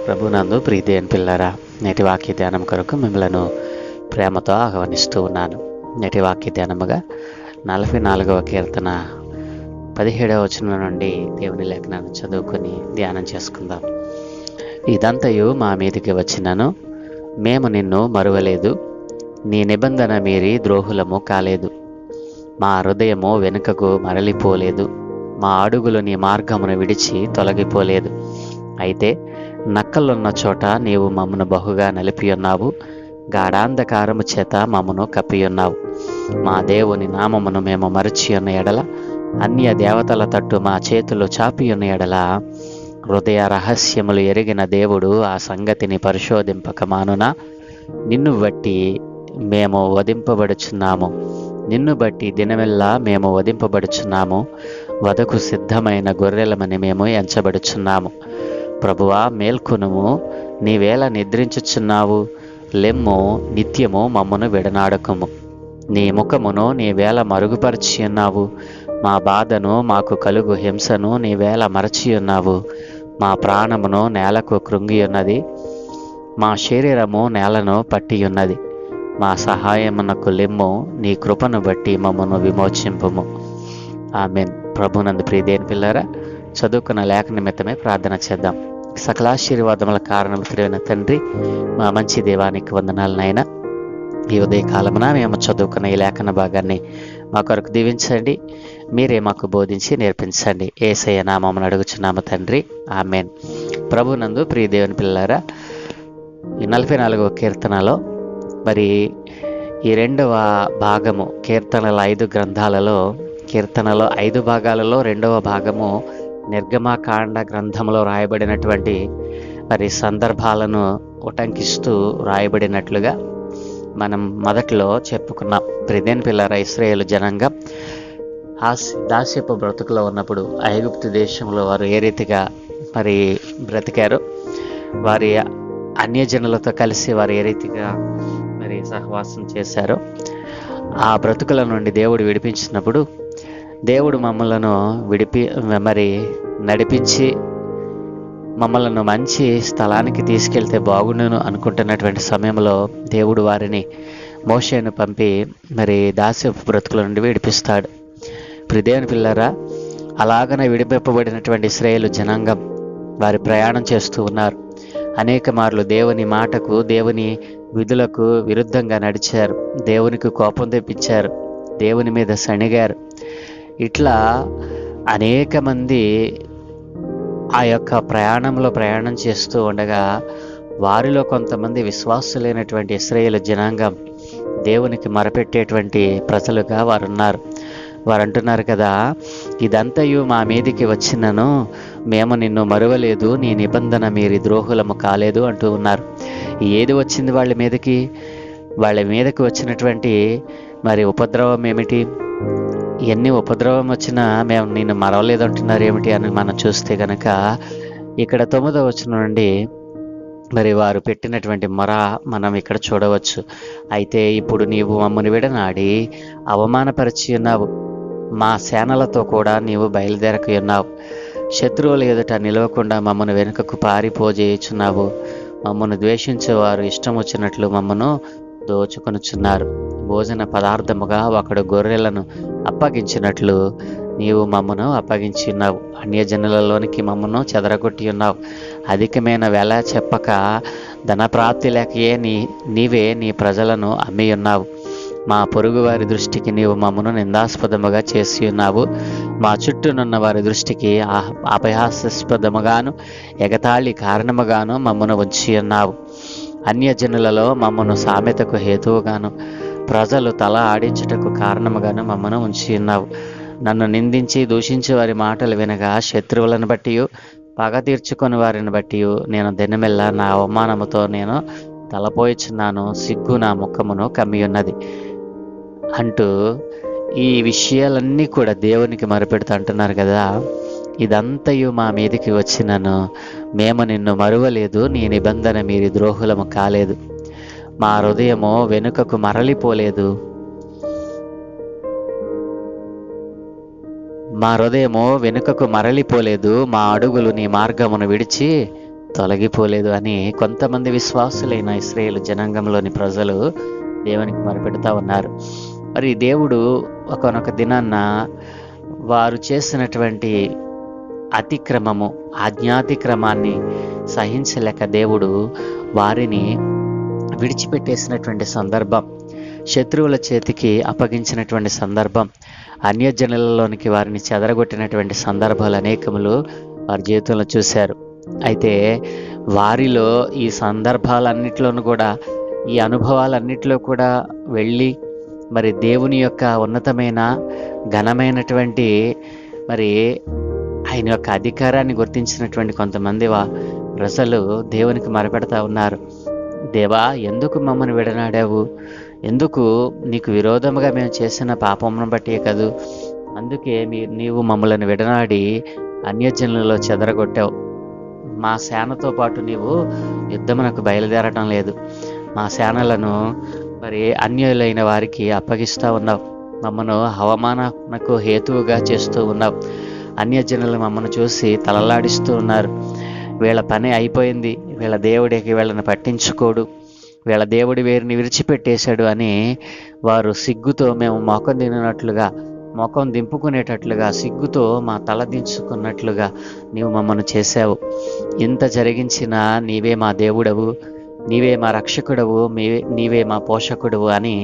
ప్రభునందు ప్రీతి పిల్లరా, నేటి వాక్య ధ్యానం కొరకు మిమ్మలను ప్రేమతో ఆహ్వానిస్తూ ఉన్నాను. నేటి వాక్య ధ్యానముగా 44వ కీర్తన 17వ వచనం నుండి దేవుని లేఖనాన్ని చదువుకొని ధ్యానం చేసుకుందాం. ఇదంతయు మా మీదికి వచ్చినను మేము నిన్ను మరువలేదు, నీ నిబంధన మీరి ద్రోహులము కాలేదు. మా హృదయము వెనుకకు మరలిపోలేదు, మా అడుగులు నీ మార్గమును విడిచి తొలగిపోలేదు. అయితే నక్కలున్న చోట నీవు మమ్మను బహుగా నలిపియున్నావు, గాఢాంధకారము చేత మమ్మను కప్పియున్నావు. మా దేవుని నామమును మేము మరచియున్న ఎడల, అన్య దేవతల తట్టు మా చేతులు చాపియున్న ఎడల, హృదయ రహస్యములు ఎరిగిన దేవుడు ఆ సంగతిని పరిశోధింపక మానునా? నిన్ను బట్టి మేము వధింపబడుచున్నాము, నిన్ను బట్టి దినమెల్లా మేము వధింపబడుచున్నాము, వధకు సిద్ధమైన గొర్రెలమని మేము ఎంచబడుచున్నాము. ప్రభువా, మేల్కొనుము, నీవేళ నిద్రించుచున్నావు? లెమ్ము, నిత్యము మమ్మను విడనాడకము. నీ ముఖమును నీవేళ మరుగుపరచియున్నావు, మా బాధను మాకు కలుగు హింసను నీవేళ మరచియున్నావు. మా ప్రాణమును నేలకు కృంగియున్నది, మా శరీరము నేలను పట్టియున్నది. మా సహాయమునకు లెమ్ము, నీ కృపను బట్టి మమ్మను విమోచింపుము. ఆమేన్. ప్రభునందు ప్రియదేని పిల్లరా, చదువుకున్న లేఖ నిమిత్తమే ప్రార్థన చేద్దాం. సకలాశీర్వాదముల కారణమైన తండ్రి, మా మంచి దేవానికి వందనాలు నాయనా. ఈ ఉదయకాలమున మేము చదువుకున్న ఈ లేఖన భాగాన్ని మా కొరకు దీవించండి, మీరే మాకు బోధించి నేర్పించండి. యేసయ్య నామమున అడుగుచున్నాము తండ్రి, ఆమేన్. ప్రభునందు ప్రియ దేవుని పిల్లారా, ఈ 44వ కీర్తనలో మరి ఈ రెండవ భాగము, కీర్తనల 5 గ్రంథాలలో కీర్తనలో 5 భాగాలలో రెండవ భాగము నిర్గమకాండ గ్రంథంలో రాయబడినటువంటి మరి సందర్భాలను ఉటంకిస్తూ రాయబడినట్లుగా మనం మొదట్లో చెప్పుకున్నాం. ప్రియదేని పిల్లరా, ఇశ్రాయేలు జనాంగం దాస్యపు బ్రతుకులో ఉన్నప్పుడు ఐగుప్తు దేశంలో వారు ఏ రీతిగా మరి బ్రతికారో, వారి అన్యజనులతో కలిసి వారు ఏ రీతిగా మరి సహవాసం చేశారో, ఆ బ్రతుకుల నుండి దేవుడు విడిపించినప్పుడు, దేవుడు మమ్మలను మరి నడిపించి మమ్మలను మంచి స్థలానికి తీసుకెళ్తే బాగుండును అనుకుంటున్నటువంటి సమయంలో దేవుడు వారిని మోషేను పంపి మరి దాస్యపు బ్రతుకుల నుండి విడిపిస్తాడు. ప్రియదేవుని పిల్లరా, అలాగనే విడిపింపబడినటువంటి ఇశ్రాయేలు జనాంగం వారి ప్రయాణం చేస్తూ ఉన్నారు. అనేక మార్లు దేవుని మాటకు, దేవుని విధులకు విరుద్ధంగా నడిచారు, దేవునికి కోపం తెప్పించారు, దేవుని మీద సణిగారు. ఇట్లా అనేక మంది ఆ యొక్క ప్రయాణంలో ప్రయాణం చేస్తూ ఉండగా వారిలో కొంతమంది విశ్వాసులైనటువంటి ఇశ్రాయేలు జనాంగం దేవునికి మొరపెట్టేటువంటి ప్రజలుగా వారు ఉన్నారు. వారు అంటున్నారు కదా, ఇదంతయు మా మీదికి వచ్చినను మేము నిన్ను మరువలేదు, నీ నిబంధన మీరి ద్రోహులము కాలేదు అంటూ ఉన్నారు. ఏది వచ్చింది వాళ్ళ మీదకి? వాళ్ళ మీదకి వచ్చినటువంటి మరి ఉపద్రవం ఏమిటి? ఎన్ని ఉపద్రవం వచ్చినా మేము నిన్ను మరవలేదు అంటున్నారు ఏమిటి అని మనం చూస్తే కనుక, ఇక్కడ 9వ వచనం నుండి మరి వారు పెట్టినటువంటి మొర మనం ఇక్కడ చూడవచ్చు. అయితే ఇప్పుడు నీవు మమ్మల్ని విడనాడి అవమానపరిచి ఉన్నావు, మా సేనలతో కూడా నీవు బయలుదేరక ఉన్నావు, శత్రువుల ఎదుట నిలవకుండా మమ్మను వెనుకకు పారిపోజేయుచున్నావు. మమ్మను ద్వేషించేవారు ఇష్టం వచ్చినట్లు మమ్మను దోచుకొనుచున్నారు. భోజన పదార్థముగా ఒకడు గొర్రెలను అప్పగించినట్లు నీవు మమ్మను అప్పగించి ఉన్నావు. అన్యజనులలోనికి మమ్మను చెదరగొట్టి ఉన్నావు. అధికమైన వెల చెప్పక ధనప్రాప్తి లేకయే నీవే నీ ప్రజలను అమ్మి ఉన్నావు. మా పొరుగు వారి దృష్టికి నీవు మమ్మను నిందాస్పదముగా చేసి ఉన్నావు. మా చుట్టూనున్న వారి దృష్టికి అపహాస్యాస్పదముగాను ఎగతాళి కారణముగాను మమ్మను ఉంచి ఉన్నావు. అన్యజనులలో మమ్మను సామెతకు హేతువుగాను, ప్రజలు తల ఆడించుటకు కారణముగాను మమ్మను ఉంచి ఉన్నావు. నన్ను నిందించి దూషించే వారి మాటలు వినగా, శత్రువులను బట్టి పగ తీర్చుకొని వారిని బట్టి నేను దినమెల్లా నా అవమానముతో నేను తలపోయిచున్నాను, సిగ్గు నా ముఖమును కమ్మి ఉన్నది అంటూ ఈ విషయాలన్నీ కూడా దేవునికి మొరపెడుతూ అంటున్నారు కదా. ఇదంతయు మా మీదికి వచ్చినను మేము నిన్ను మరువలేదు, నీ నిబంధన మీరి ద్రోహులము కాలేదు. మా హృదయము వెనుకకు మరలిపోలేదు, మా హృదయము వెనుకకు మరలిపోలేదు, మా అడుగులు నీ మార్గమును విడిచి తొలగిపోలేదు అని కొంతమంది విశ్వాసులైన ఇశ్రాయేలు జనాంగంలోని ప్రజలు దేవునికి మొరపెడుతూ ఉన్నారు. మరి దేవుడు ఒకానొక దినాన్న వారు చేసినటువంటి అతిక్రమము, ఆజ్ఞాతిక్రమాన్ని సహించలేక దేవుడు వారిని విడిచిపెట్టేసినటువంటి సందర్భం, శత్రువుల చేతికి అప్పగించినటువంటి సందర్భం, అన్యజనులలోనికి వారిని చెదరగొట్టినటువంటి సందర్భాలు అనేకములు వారి జీవితంలో చూశారు. అయితే వారిలో ఈ సందర్భాలన్నిటిలోనూ కూడా, ఈ అనుభవాలన్నిటిలో కూడా వెళ్ళి మరి దేవుని యొక్క ఉన్నతమైన ఘనమైనటువంటి మరి ఆయన యొక్క అధికారాన్ని గుర్తించినటువంటి కొంతమంది ప్రజలు దేవునికి మొరపెడతా ఉన్నారు. దేవా, ఎందుకు మమ్మల్ని విడనాడావు? ఎందుకు? నీకు విరోధముగా మేము చేసిన పాపమును బట్టే కదూ, అందుకే నీవు మమ్మల్ని విడనాడి అన్యజనులలో చెదరగొట్టావు. మా సేనతో పాటు నీవు యుద్ధమునకు బయలుదేరటం లేదు. మా సేనలను మరి అన్యులైన వారికి అప్పగిస్తూ ఉన్నావు. మమ్మను అవమానకు హేతువుగా చేస్తూ ఉన్నావు. అన్యజనులు మమ్మల్ని చూసి తలలాడిస్తూ ఉన్నారు. వీళ్ళ పని అయిపోయింది, వీళ్ళ దేవుడికి వీళ్ళని పట్టించుకోడు, వీళ్ళ దేవుడి వీరిని విడిచిపెట్టేశాడు అని వారు సిగ్గుతో మేము మొఖం దింపుకునేటట్లుగా సిగ్గుతో మా తల దించుకున్నట్లుగా నీవు మమ్మల్ని చేశావు. ఇంత జరిగించినా నీవే మా దేవుడవు, నీవే మా రక్షకుడవు, నీవే మా పోషకుడవు అని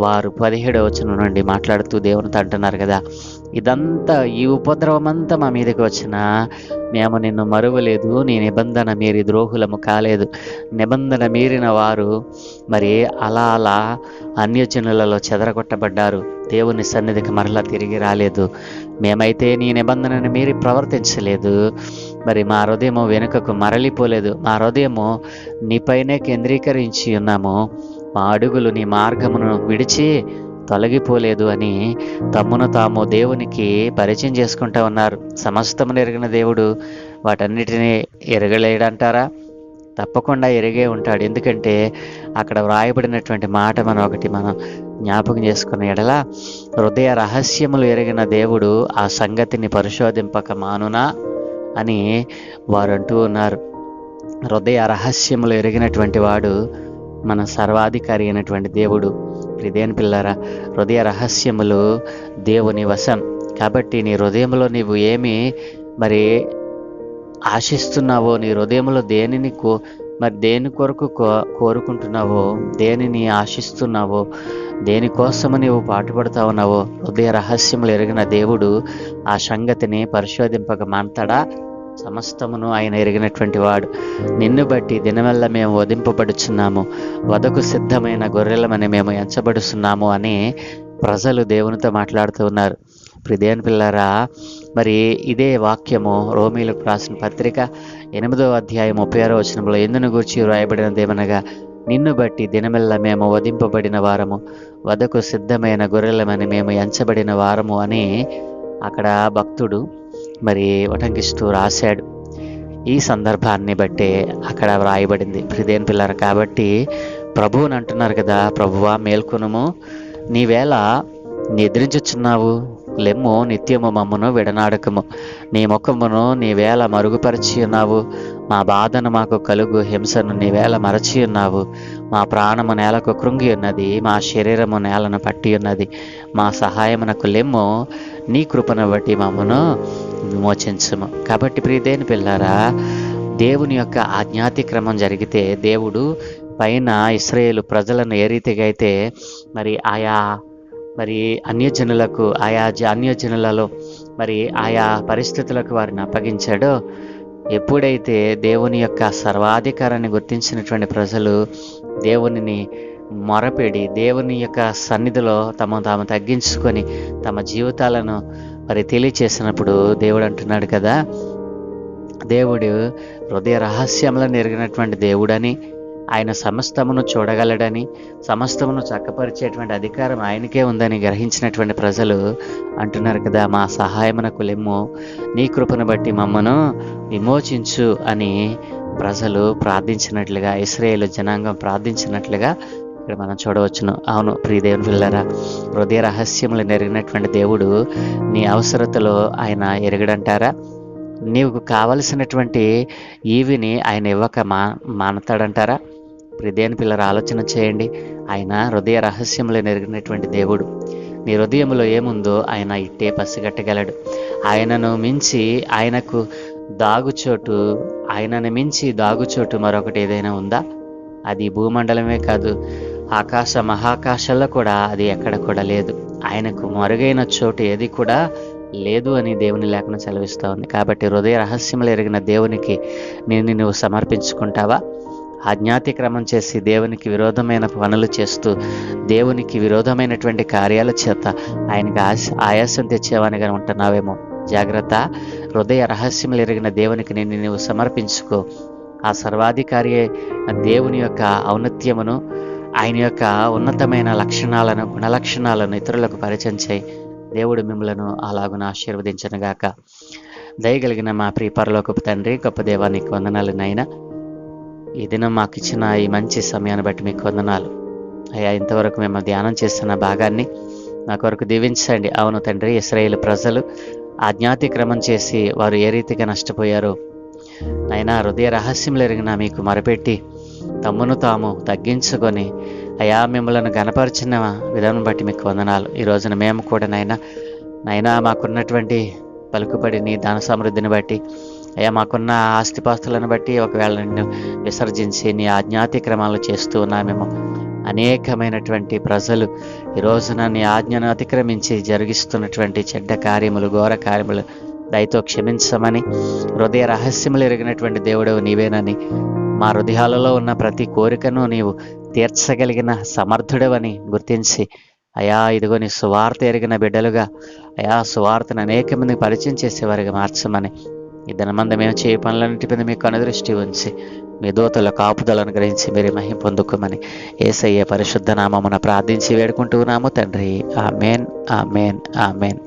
వారు 17వ వచనం నుండి మాట్లాడుతూ దేవునితో అంటున్నారు కదా. ఇదంతా, ఈ ఉపద్రవం అంతా మా మీదకి వచ్చినా మేము నిన్ను మరువలేదు, నీ నిబంధన మీరి ద్రోహులము కాలేదు. నిబంధన మీరిన వారు మరి అలా అన్యజనులలో చెదరగొట్టబడ్డారు, దేవుని సన్నిధికి మరలా తిరిగి రాలేదు. మేమైతే నీ నిబంధనను మీరి ప్రవర్తించలేదు, మరి మా హృదయము వెనుకకు మరలిపోలేదు, మా హృదయము నీపైనే కేంద్రీకరించి ఉన్నాము, మా అడుగులు నీ మార్గమును విడిచి తొలగిపోలేదు అని తమ్మును తాము దేవునికి పరిచయం చేసుకుంటూ ఉన్నారు. సమస్తమును ఎరిగిన దేవుడు వాటన్నిటినీ ఎరగలేడంటారా? తప్పకుండా ఎరిగే ఉంటాడు. ఎందుకంటే అక్కడ వ్రాయబడినటువంటి మాట మనం జ్ఞాపకం చేసుకున్న ఎడల, హృదయ రహస్యములు ఎరిగిన దేవుడు ఆ సంగతిని పరిశోధింపక మానునా అని వారు అంటూ ఉన్నారు. హృదయ రహస్యములు ఎరిగినటువంటి వాడు మన సర్వాధికారి అయినటువంటి దేవుడు. ప్రియదేని పిల్లారా, హృదయ రహస్యములు దేవుని వశం. కాబట్టి నీ హృదయంలో నీవు ఏమి మరి ఆశిస్తున్నావో, నీ హృదయంలో దేని కొరకు కోరుకుంటున్నావో, దేనిని ఆశిస్తున్నావో, దేనికోసము నీవు పాటుపడుతా ఉన్నావో, హృదయ రహస్యములు ఎరిగిన దేవుడు ఆ సంగతిని పరిశోధింపక మానతాడా? సమస్తమును ఆయన ఎరిగినటువంటి వాడు. నిన్ను బట్టి దినవల్ల మేము వధింపబడుచున్నాము, వధకు సిద్ధమైన గొర్రెలమని మేము ఎంచబడుతున్నాము అని ప్రజలు దేవునితో మాట్లాడుతూ ఉన్నారు. ప్రియదేని పిల్లారా, మరి ఇదే వాక్యము రోమీలకు రాసిన పత్రిక 8వ అధ్యాయం 36వ వచనంలో ఎందును గూర్చి వ్రాయబడినదేమనగా, నిన్ను బట్టి దినమెల్ల మేము వధింపబడిన వారము, వధకు సిద్ధమైన గొర్రెలమని మేము ఎంచబడిన వారము అని అక్కడ భక్తుడు మరి ఉటంకిస్తూ రాశాడు. ఈ సందర్భాన్ని బట్టే అక్కడ వ్రాయబడింది. ప్రియదేని పిల్లారా, కాబట్టి ప్రభువుని అంటున్నారు కదా, ప్రభువా మేల్కొనుము, నీవేళ నిద్రించుచున్నావు, లెమ్ము, నిత్యము మమ్మను విడనాడకము, నీ ముఖమును నీవేళ మరుగుపరిచి ఉన్నావు, మా బాధను మాకు కలుగు హింసను నీవేళ మరచి ఉన్నావు, మా ప్రాణము నేలకు కృంగి ఉన్నది, మా శరీరము నేలను పట్టి ఉన్నది, మా సహాయమునకు లెమ్ము, నీ కృపను బట్టి మమ్మను విమోచించము. కాబట్టి ప్రియదేని పిల్లారా, దేవుని యొక్క ఆజ్ఞాతిక్రమం జరిగితే దేవుడు పైన ఇశ్రాయేలు ప్రజలను ఏ రీతిగా అయితే మరి అన్యజనులకు అన్యజనులలో మరి ఆయా పరిస్థితులకు వారిని అప్పగించాడో, ఎప్పుడైతే దేవుని యొక్క సర్వాధికారాన్ని గుర్తించినటువంటి ప్రజలు దేవునిని మొరపెడి దేవుని యొక్క సన్నిధిలో తాము తగ్గించుకొని తమ జీవితాలను మరి తెలియచేసినప్పుడు దేవుడు అంటున్నాడు కదా, దేవుడు హృదయ రహస్యములను ఎరిగినటువంటి దేవుడని, ఆయన సమస్తమును చూడగలడని, సమస్తమును చక్కపరిచేటువంటి అధికారం ఆయనకే ఉందని గ్రహించినటువంటి ప్రజలు అంటున్నారు కదా, మా సహాయమునకు లెమ్ము, నీ కృపను బట్టి మమ్మను విమోచించు అని ప్రజలు ప్రార్థించినట్లుగా, ఇశ్రాయేలు జనాంగం ప్రార్థించినట్లుగా ఇక్కడ మనం చూడవచ్చును. అవును ప్రియదేవుని పిల్లరా, హృదయ రహస్యములు ఎరిగినటువంటి దేవుడు నీ అవసరతలో ఆయన ఎరగడంటారా? నీకు కావలసినటువంటి ఈవిని ఆయన ఇవ్వక మానతాడంటారా? దేవుని పిల్లలు ఆలోచన చేయండి. ఆయన హృదయ రహస్యములు ఎరిగినటువంటి దేవుడు. నీ హృదయంలో ఏముందో ఆయన ఇట్టే పసిగట్టగలడు. ఆయనను మించి దాగుచోటు మరొకటి ఏదైనా ఉందా? అది భూమండలమే కాదు, మహాకాశాల్లో కూడా అది ఎక్కడ కూడా లేదు. ఆయనకు మరుగైన చోటు ఏది కూడా లేదు అని దేవుని లేఖనం సెలవిస్తూ ఉంది. కాబట్టి హృదయ రహస్యములు ఎరిగిన దేవునికి నువ్వు సమర్పించుకుంటావా? అజ్ఞాతిక్రమం చేసి దేవునికి విరోధమైన పనులు చేస్తూ దేవునికి విరోధమైనటువంటి కార్యాల చేత ఆయనకి ఆయాసం తెచ్చేవానిగా ఉంటున్నావేమో. జాగ్రత్త. హృదయ రహస్యములు ఎరిగిన దేవునికి నువ్వు సమర్పించుకో. ఆ సర్వాధికారి దేవుని యొక్క ఔన్నత్యమును, ఆయన యొక్క ఉన్నతమైన లక్షణాలను, గుణలక్షణాలను ఇతరులకు పరిచయం చేయి. దేవుడు మిమ్మలను అలాగున ఆశీర్వదించనుగాక. దయగలిగిన మా ప్రియ పరలోకపు తండ్రి, గొప్ప దేవా, నీకు వందనాలు నాయనా. ఈ దినం మాకు ఇచ్చిన ఈ మంచి సమయాన్ని బట్టి మీకు వందనాలు అయ్యా. ఇంతవరకు మేము ధ్యానం చేస్తున్న భాగాన్ని నా కొరకు దీవించండి. అవును తండ్రి, ఇశ్రాయేలు ప్రజలు అజ్ఞాతిక్రమం చేసి వారు ఏ రీతిగా నష్టపోయారో అయినా హృదయ రహస్యములు ఎరిగిన మీకు మొరపెట్టి తమ్మును తాము తగ్గించుకొని అయా మిమ్మల్ని గణపరిచిన విధానం బట్టి మీకు వందనాలు. ఈ రోజున మేము కూడా నైనా మాకున్నటువంటి పలుకుబడి నీ ధన సమృద్ధిని బట్టి అయ్యా, మాకున్న ఆస్తిపాస్తులను బట్టి ఒకవేళ నిన్ను విసర్జించి నీ అజ్ఞాతిక్రమాలు చేస్తూ ఉన్నామేమో. అనేకమైనటువంటి ప్రజలు ఈ రోజున నీ ఆజ్ఞను అతిక్రమించి జరిగిస్తున్నటువంటి చెడ్డ కార్యములు, ఘోర కార్యములు దయతో క్షమించమని, హృదయ రహస్యములు ఎరిగినటువంటి దేవుడవు నీవేనని, మా హృదయాలలో ఉన్న ప్రతి కోరికను నీవు తీర్చగలిగిన సమర్థుడవని గుర్తించి అయా ఇదిగో నీ సువార్త ఎరిగిన బిడ్డలుగా అయా సువార్తను అనేక మందికి పరిచయం చేసేవారిగా మార్చమని, ఈ దినమందు మేము చేయ పనులన్నిటి మీద మీకు అనుదృష్టి ఉంచి మీ దూతల కాపుదలను గ్రహించి మీరు మహిమ పొందుకోమని యేసయ్య పరిశుద్ధ నామమున ప్రార్థించి వేడుకుంటున్నాము తండ్రి. ఆమేన్, ఆమేన్, ఆమేన్.